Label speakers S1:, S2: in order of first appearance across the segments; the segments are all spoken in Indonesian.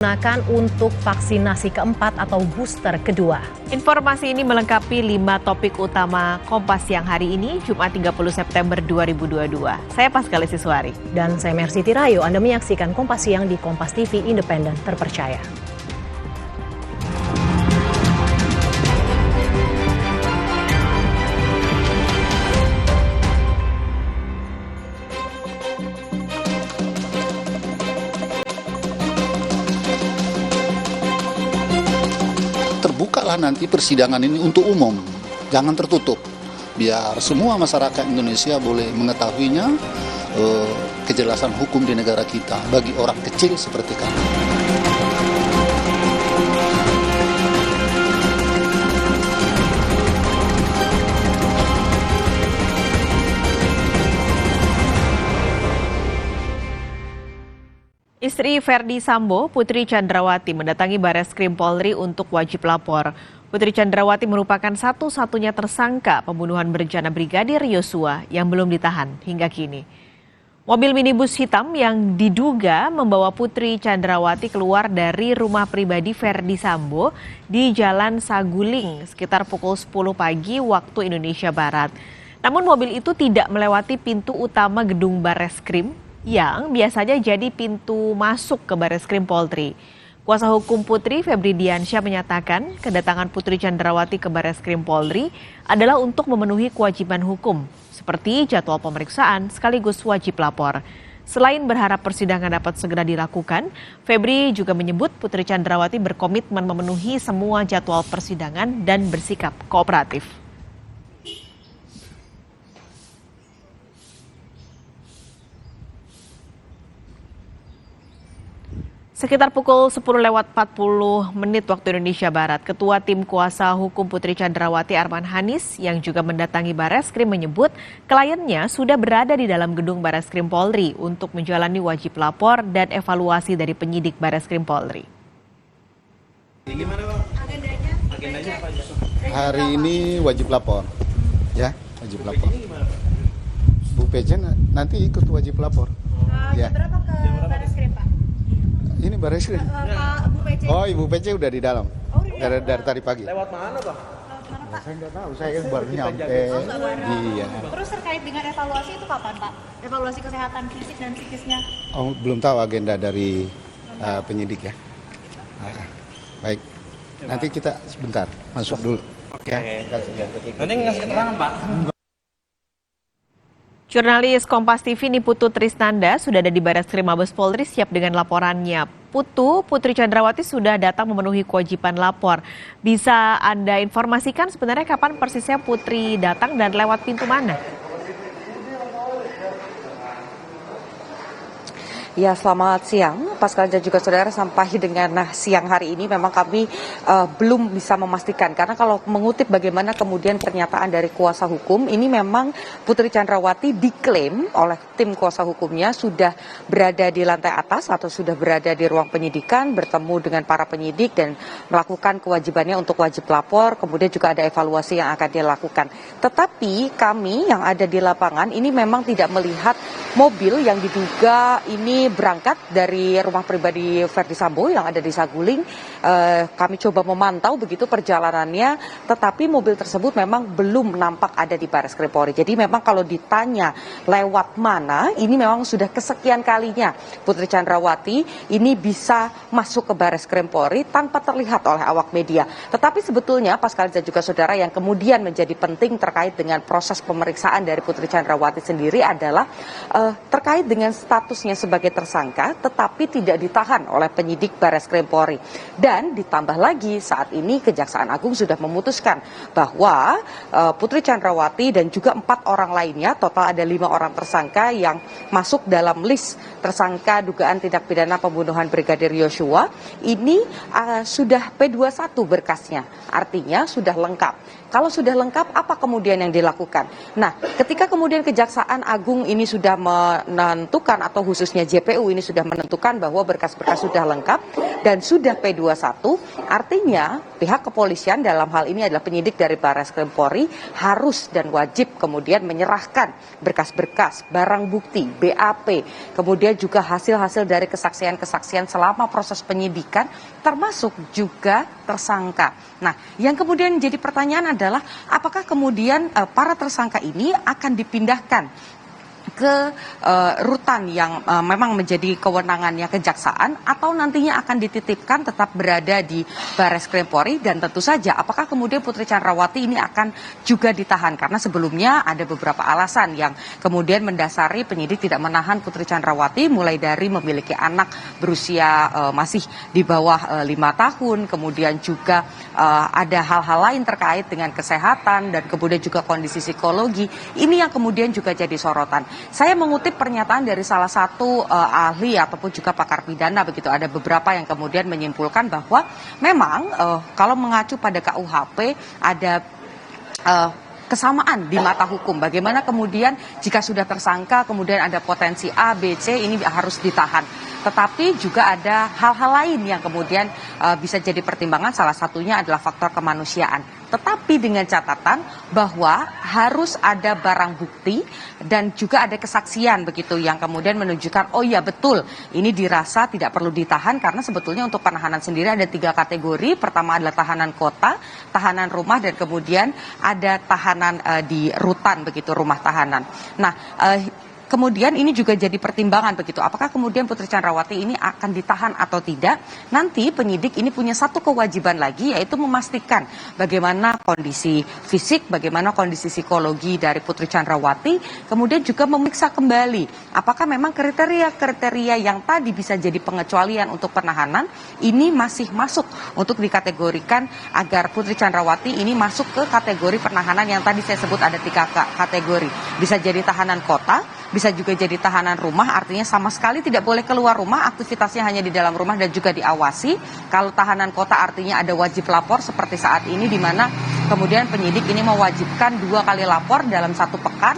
S1: Gunakan untuk vaksinasi keempat atau booster kedua.
S2: Informasi ini melengkapi 5 topik utama Kompas Siang hari ini, Jumat 30 September 2022. Saya Pascal Siswari.
S1: Dan saya Mercy Tirayo. Anda menyaksikan Kompas Siang di Kompas TV Independen Terpercaya.
S3: Terbukalah nanti persidangan ini untuk umum, jangan tertutup, biar semua masyarakat Indonesia boleh mengetahuinya, kejelasan hukum di negara kita bagi orang kecil seperti kami.
S2: Istri Verdi Sambo, Putri Chandrawati, mendatangi Bareskrim Polri untuk wajib lapor. Putri Chandrawati merupakan satu-satunya tersangka pembunuhan berencana Brigadir Yosua yang belum ditahan hingga kini. Mobil minibus hitam yang diduga membawa Putri Chandrawati keluar dari rumah pribadi Verdi Sambo di Jalan Saguling sekitar pukul 10 pagi waktu Indonesia Barat. Namun mobil itu tidak melewati pintu utama gedung Bareskrim yang biasanya jadi pintu masuk ke Bareskrim Polri. Kuasa hukum Putri, Febri Diansyah, menyatakan kedatangan Putri Chandrawati ke Bareskrim Polri adalah untuk memenuhi kewajiban hukum, seperti jadwal pemeriksaan sekaligus wajib lapor. Selain berharap persidangan dapat segera dilakukan, Febri juga menyebut Putri Chandrawati berkomitmen memenuhi semua jadwal persidangan dan bersikap kooperatif. Sekitar pukul 10:40 waktu Indonesia Barat, Ketua Tim Kuasa Hukum Putri Chandrawati Arman Hanis yang juga mendatangi Bareskrim menyebut kliennya sudah berada di dalam gedung Bareskrim Polri untuk menjalani wajib lapor dan evaluasi dari penyidik Bareskrim Polri.
S4: Gimana Pak? Agendanya apa?
S3: Hari ini wajib lapor, ya, wajib lapor. Bu Pece nanti ikut wajib lapor. Ya.
S5: Berapa ke Bareskrim, Pak?
S3: Ini Bareskrim.
S5: Pak Bu Pece.
S3: Oh, Ibu Pece udah di dalam.
S5: Oh, udah.
S3: Dari tadi pagi.
S4: Lewat mana Pak?
S3: Saya nggak tahu, saya baru nyampe. Iya.
S5: Terus terkait dengan evaluasi itu kapan, Pak? Evaluasi kesehatan fisik dan psikisnya?
S3: Oh, belum tahu agenda dari penyidik ya. Baik. Nanti kita sebentar masuk dulu.
S4: Oke. Nanti ngasih keterangan Pak.
S2: Jurnalis Kompas TV Niputu Trisnanda sudah ada di Bareskrim Mabes Polri siap dengan laporannya. Putri Chandrawati sudah datang memenuhi kewajiban lapor. Bisa Anda informasikan sebenarnya kapan persisnya Putri datang dan lewat pintu mana?
S6: Ya, selamat siang, Pascal dan juga saudara. Sampai dengan siang hari ini memang kami belum bisa memastikan, karena kalau mengutip bagaimana kemudian pernyataan dari kuasa hukum, ini memang Putri Chandrawati diklaim oleh tim kuasa hukumnya sudah berada di lantai atas atau sudah berada di ruang penyidikan, bertemu dengan para penyidik dan melakukan kewajibannya untuk wajib lapor, kemudian juga ada evaluasi yang akan dilakukan. Tetapi kami yang ada di lapangan ini memang tidak melihat mobil yang diduga ini berangkat dari rumah pribadi Verdi Sambo yang ada di Saguling. Kami coba memantau begitu perjalanannya, tetapi mobil tersebut memang belum nampak ada di Bareskrim Polri. Jadi memang kalau ditanya lewat mana, ini memang sudah kesekian kalinya Putri Chandrawati ini bisa masuk ke Bareskrim Polri tanpa terlihat oleh awak media. Tetapi sebetulnya Pascal dan juga saudara, yang kemudian menjadi penting terkait dengan proses pemeriksaan dari Putri Chandrawati sendiri adalah terkait dengan statusnya sebagai tersangka tetapi tidak ditahan oleh penyidik Bareskrim Polri. Dan ditambah lagi saat ini Kejaksaan Agung sudah memutuskan bahwa Putri Chandrawati dan juga 4 orang lainnya, total ada 5 orang tersangka yang masuk dalam list tersangka dugaan tindak pidana pembunuhan Brigadir Yosua, ini sudah P21 berkasnya, artinya sudah lengkap. Kalau sudah lengkap, apa kemudian yang dilakukan? Nah, ketika kemudian Kejaksaan Agung ini sudah menentukan, atau khususnya JPU ini sudah menentukan bahwa bahwa berkas-berkas sudah lengkap dan sudah P21, artinya pihak kepolisian dalam hal ini adalah penyidik dari Barreskrim Polri harus dan wajib kemudian menyerahkan berkas-berkas, barang bukti, BAP, kemudian juga hasil-hasil dari kesaksian-kesaksian selama proses penyidikan, termasuk juga tersangka. Nah, yang kemudian jadi pertanyaan adalah apakah kemudian para tersangka ini akan dipindahkan ke rutan yang memang menjadi kewenangannya kejaksaan atau nantinya akan dititipkan tetap berada di Barreskrim Polri, dan tentu saja apakah kemudian Putri Chandrawati ini akan juga ditahan, karena sebelumnya ada beberapa alasan yang kemudian mendasari penyidik tidak menahan Putri Chandrawati, mulai dari memiliki anak berusia masih di bawah 5 tahun, kemudian juga ada hal-hal lain terkait dengan kesehatan dan kemudian juga kondisi psikologi. Ini yang kemudian juga jadi sorotan. Saya mengutip pernyataan dari salah satu ahli ataupun juga pakar pidana begitu. Ada beberapa yang kemudian menyimpulkan bahwa memang kalau mengacu pada KUHP ada kesamaan di mata hukum. Bagaimana kemudian jika sudah tersangka kemudian ada potensi A, B, C, ini harus ditahan. Tetapi juga ada hal-hal lain yang kemudian bisa jadi pertimbangan, salah satunya adalah faktor kemanusiaan. Tetapi dengan catatan bahwa harus ada barang bukti dan juga ada kesaksian begitu yang kemudian menunjukkan oh ya betul ini dirasa tidak perlu ditahan, karena sebetulnya untuk penahanan sendiri ada 3 kategori. Pertama adalah tahanan kota, tahanan rumah, dan kemudian ada tahanan di rutan begitu, rumah tahanan. Nah, kemudian ini juga jadi pertimbangan begitu. Apakah kemudian Putri Chandrawati ini akan ditahan atau tidak? Nanti penyidik ini punya satu kewajiban lagi, yaitu memastikan bagaimana kondisi fisik, bagaimana kondisi psikologi dari Putri Chandrawati, kemudian juga memeriksa kembali apakah memang kriteria-kriteria yang tadi bisa jadi pengecualian untuk penahanan ini masih masuk untuk dikategorikan agar Putri Chandrawati ini masuk ke kategori penahanan yang tadi saya sebut ada 3 kategori. Bisa jadi tahanan kota, bisa juga jadi tahanan rumah, artinya sama sekali tidak boleh keluar rumah, aktivitasnya hanya di dalam rumah dan juga diawasi. Kalau tahanan kota artinya ada wajib lapor seperti saat ini, di mana kemudian penyidik ini mewajibkan 2 kali lapor dalam 1 pekan,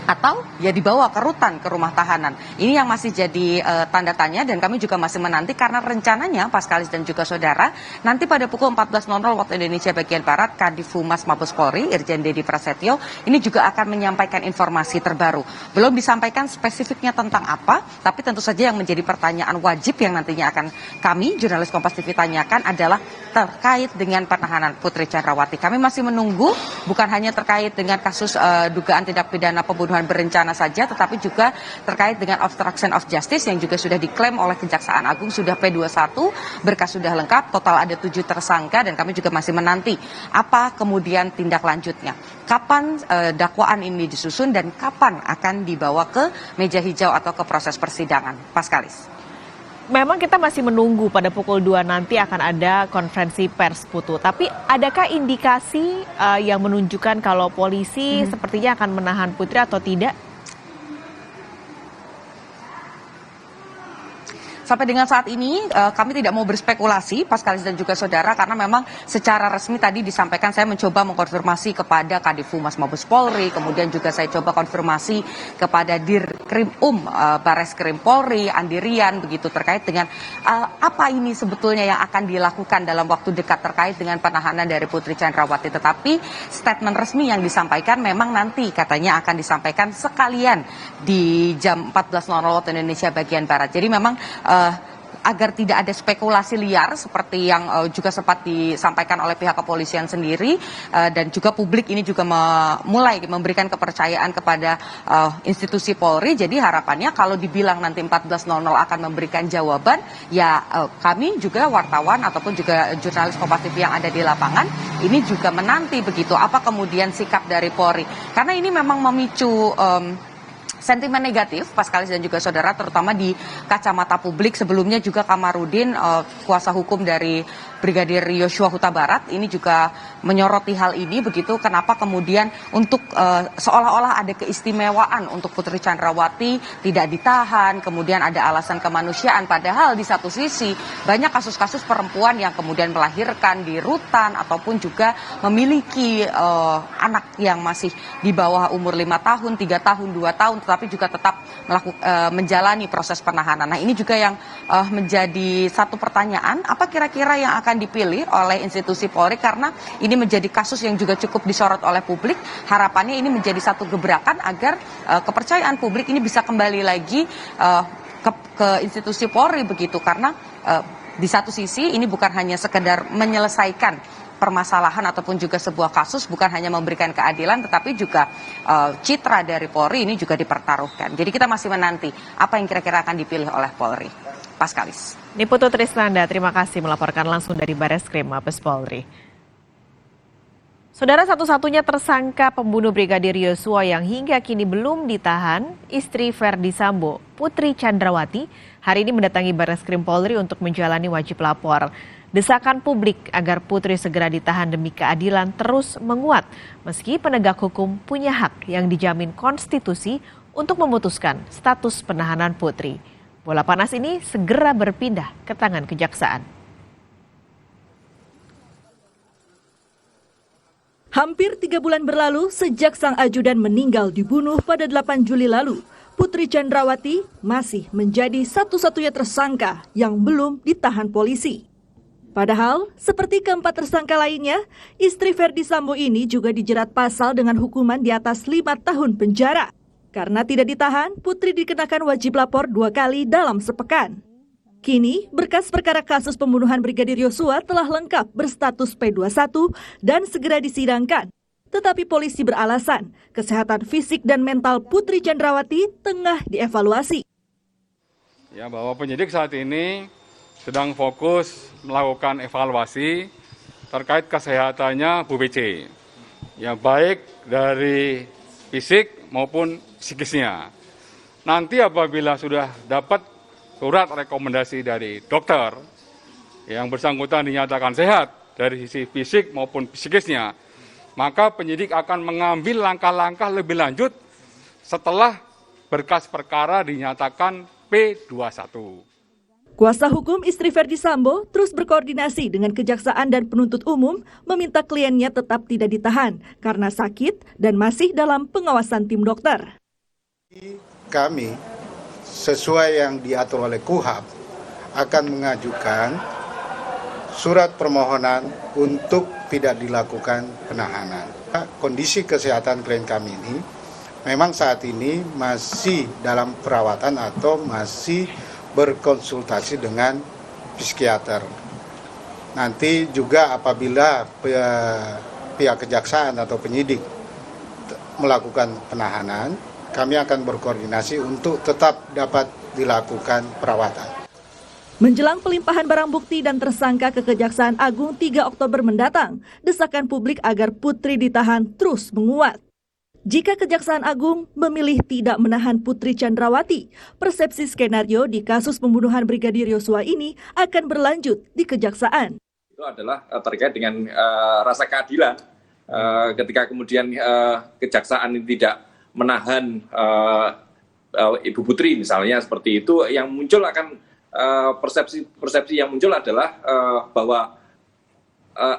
S6: atau ya dibawa ke rutan, ke rumah tahanan. Ini yang masih jadi tanda tanya, dan kami juga masih menanti karena rencananya Paskalis dan juga saudara nanti pada pukul 14.00 waktu Indonesia bagian Barat, Kadif Humas Mabes Polri Irjen Dedi Prasetyo ini juga akan menyampaikan informasi terbaru. Belum disampaikan spesifiknya tentang apa, tapi tentu saja yang menjadi pertanyaan wajib yang nantinya akan kami jurnalis Kompas TV tanyakan adalah terkait dengan penahanan Putri Chandrawati. Kami masih menunggu bukan hanya terkait dengan kasus dugaan tindak pidana pembunuhan berencana saja, tetapi juga terkait dengan obstruction of justice yang juga sudah diklaim oleh Kejaksaan Agung sudah P21, berkas sudah lengkap, total ada 7 tersangka, dan kami juga masih menanti apa kemudian tindak lanjutnya. Kapan dakwaan ini disusun dan kapan akan dibawa ke meja hijau atau ke proses persidangan. Paskalis.
S2: Memang kita masih menunggu pada pukul 2 nanti akan ada konferensi pers Putu. Tapi adakah indikasi yang menunjukkan kalau polisi sepertinya akan menahan Putri atau tidak?
S6: Sampai dengan saat ini kami tidak mau berspekulasi, Paskalis dan juga saudara, karena memang secara resmi tadi disampaikan, saya mencoba mengkonfirmasi kepada Kadif Humas Mabes Polri, kemudian juga saya coba konfirmasi kepada Dirkrim Barreskrim Polri, Andi Rian, begitu terkait dengan apa ini sebetulnya yang akan dilakukan dalam waktu dekat terkait dengan penahanan dari Putri Chandrawati. Tetapi statement resmi yang disampaikan memang nanti katanya akan disampaikan sekalian di jam 14.00 waktu Indonesia bagian Barat. Jadi memang agar tidak ada spekulasi liar seperti yang juga sempat disampaikan oleh pihak kepolisian sendiri, dan juga publik ini juga mulai memberikan kepercayaan kepada institusi Polri. Jadi harapannya kalau dibilang nanti 14.00 akan memberikan jawaban, ya kami juga wartawan ataupun juga jurnalis Kompas TV yang ada di lapangan ini juga menanti begitu apa kemudian sikap dari Polri, karena ini memang memicu sentimen negatif, Paskalis dan juga saudara, terutama di kacamata publik. Sebelumnya juga Kamarudin, kuasa hukum dari Brigadir Yosua Huta Barat, ini juga menyoroti hal ini begitu. Kenapa kemudian untuk seolah-olah ada keistimewaan untuk Putri Chandrawati tidak ditahan, kemudian ada alasan kemanusiaan. Padahal di satu sisi banyak kasus-kasus perempuan yang kemudian melahirkan di rutan ataupun juga memiliki anak yang masih di bawah umur 5 tahun, 3 tahun, 2 tahun, tetapi juga tetap menjalani proses penahanan. Nah, ini juga yang menjadi satu pertanyaan, apa kira-kira yang akan dipilih oleh institusi Polri, karena ini menjadi kasus yang juga cukup disorot oleh publik. Harapannya ini menjadi satu gebrakan agar kepercayaan publik ini bisa kembali lagi ke institusi Polri begitu, karena di satu sisi ini bukan hanya sekedar menyelesaikan permasalahan ataupun juga sebuah kasus, bukan hanya memberikan keadilan, tetapi juga citra dari Polri ini juga dipertaruhkan. Jadi kita masih menanti apa yang kira-kira akan dipilih oleh Polri. Paskalis.
S2: Niputu Trisnanda, terima kasih melaporkan langsung dari Bareskrim Mabes Polri. Saudara, satu-satunya tersangka pembunuh Brigadir Yosua yang hingga kini belum ditahan, istri Verdi Sambo, Putri Chandrawati, hari ini mendatangi Bareskrim Polri untuk menjalani wajib lapor. Desakan publik agar Putri segera ditahan demi keadilan terus menguat, meski penegak hukum punya hak yang dijamin konstitusi untuk memutuskan status penahanan Putri. Bola panas ini segera berpindah ke tangan kejaksaan.
S7: Hampir 3 bulan berlalu sejak sang ajudan meninggal dibunuh pada 8 Juli lalu, Putri Chandrawati masih menjadi satu-satunya tersangka yang belum ditahan polisi. Padahal, seperti keempat tersangka lainnya, istri Verdi Sambo ini juga dijerat pasal dengan hukuman di atas 5 tahun penjara. Karena tidak ditahan, Putri dikenakan wajib lapor 2 kali dalam sepekan. Kini, berkas perkara kasus pembunuhan Brigadir Yosua telah lengkap berstatus P21 dan segera disidangkan. Tetapi polisi beralasan, kesehatan fisik dan mental Putri Chandrawati tengah dievaluasi.
S8: Ya, bahwa penyidik saat ini sedang fokus melakukan evaluasi terkait kesehatannya Bu BC. Ya, baik dari fisik maupun psikisnya. Nanti apabila sudah dapat surat rekomendasi dari dokter yang bersangkutan dinyatakan sehat dari sisi fisik maupun psikisnya, maka penyidik akan mengambil langkah-langkah lebih lanjut setelah berkas perkara dinyatakan P21.
S7: Kuasa hukum istri Verdi Sambo terus berkoordinasi dengan kejaksaan dan penuntut umum meminta kliennya tetap tidak ditahan karena sakit dan masih dalam pengawasan tim dokter.
S9: Kami, sesuai yang diatur oleh KUHAP, akan mengajukan surat permohonan untuk tidak dilakukan penahanan. Kondisi kesehatan klien kami ini memang saat ini masih dalam perawatan atau masih berkonsultasi dengan psikiater. Nanti juga apabila pihak kejaksaan atau penyidik melakukan penahanan, kami akan berkoordinasi untuk tetap dapat dilakukan perawatan.
S7: Menjelang pelimpahan barang bukti dan tersangka ke Kejaksaan Agung 3 Oktober mendatang, desakan publik agar Putri ditahan terus menguat. Jika Kejaksaan Agung memilih tidak menahan Putri Chandrawati, persepsi skenario di kasus pembunuhan Brigadir Yosua ini akan berlanjut di Kejaksaan.
S10: Itu adalah terkait dengan rasa keadilan. Ketika kemudian Kejaksaan ini tidak menahan Ibu Putri misalnya seperti itu, yang muncul akan persepsi yang muncul adalah bahwa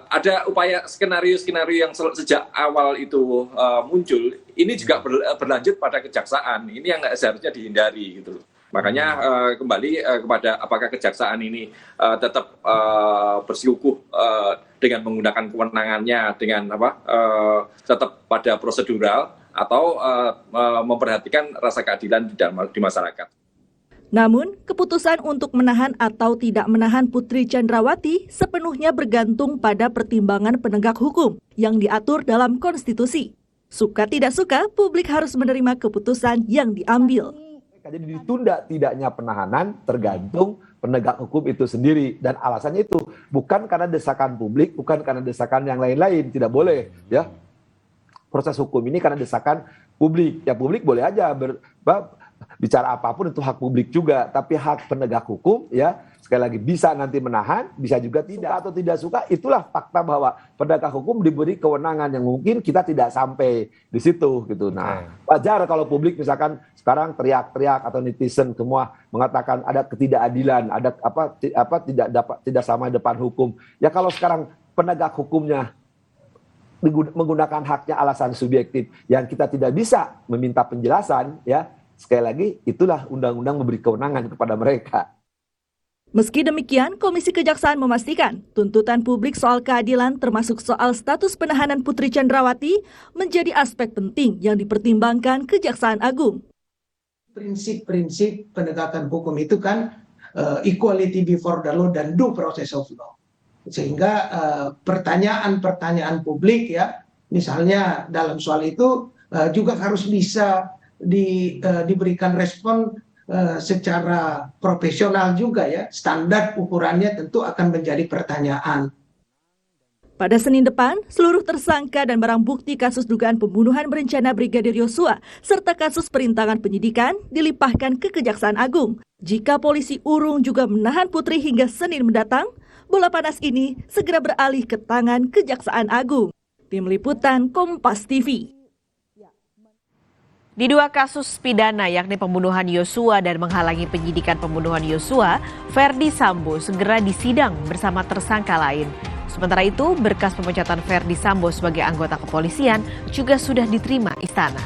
S10: ada upaya skenario-skenario yang sejak awal itu muncul, ini juga berlanjut pada kejaksaan. Ini yang seharusnya dihindari gitu. Makanya kembali kepada apakah kejaksaan ini tetap bersikukuh dengan menggunakan kewenangannya dengan tetap pada prosedural atau memperhatikan rasa keadilan di masyarakat.
S7: Namun, keputusan untuk menahan atau tidak menahan Putri Chandrawati sepenuhnya bergantung pada pertimbangan penegak hukum yang diatur dalam konstitusi. Suka tidak suka, publik harus menerima keputusan yang diambil.
S11: Jadi ditunda tidaknya penahanan tergantung penegak hukum itu sendiri, dan alasannya itu bukan karena desakan publik, bukan karena desakan yang lain-lain, tidak boleh ya. Proses hukum ini karena desakan publik. Ya publik boleh aja bicara apapun, itu hak publik juga, tapi hak penegak hukum ya sekali lagi bisa nanti menahan, bisa juga tidak. Atau tidak suka, itulah fakta bahwa penegak hukum diberi kewenangan yang mungkin kita tidak sampai di situ gitu. Nah, wajar kalau publik misalkan sekarang teriak-teriak atau netizen semua mengatakan ada ketidakadilan, ada tidak sama depan hukum. Ya kalau sekarang penegak hukumnya menggunakan haknya alasan subjektif yang kita tidak bisa meminta penjelasan ya, sekali lagi itulah undang-undang memberi kewenangan kepada mereka.
S7: Meski demikian, Komisi Kejaksaan memastikan tuntutan publik soal keadilan termasuk soal status penahanan Putri Chandrawati menjadi aspek penting yang dipertimbangkan Kejaksaan Agung.
S12: Prinsip-prinsip penegakan hukum itu kan equality before the law dan due process of law. Sehingga pertanyaan-pertanyaan publik ya, misalnya dalam soal itu juga harus bisa diberikan respon secara profesional juga ya. Standar ukurannya tentu akan menjadi pertanyaan.
S7: Pada Senin depan, seluruh tersangka dan barang bukti kasus dugaan pembunuhan berencana Brigadir Yosua serta kasus perintangan penyidikan dilimpahkan ke Kejaksaan Agung. Jika polisi urung juga menahan Putri hingga Senin mendatang, bola panas ini segera beralih ke tangan Kejaksaan Agung. Tim Liputan Kompas TV.
S2: Di dua kasus pidana yakni pembunuhan Yosua dan menghalangi penyidikan pembunuhan Yosua, Verdi Sambo segera disidang bersama tersangka lain. Sementara itu, berkas pemecatan Verdi Sambo sebagai anggota kepolisian juga sudah diterima istana.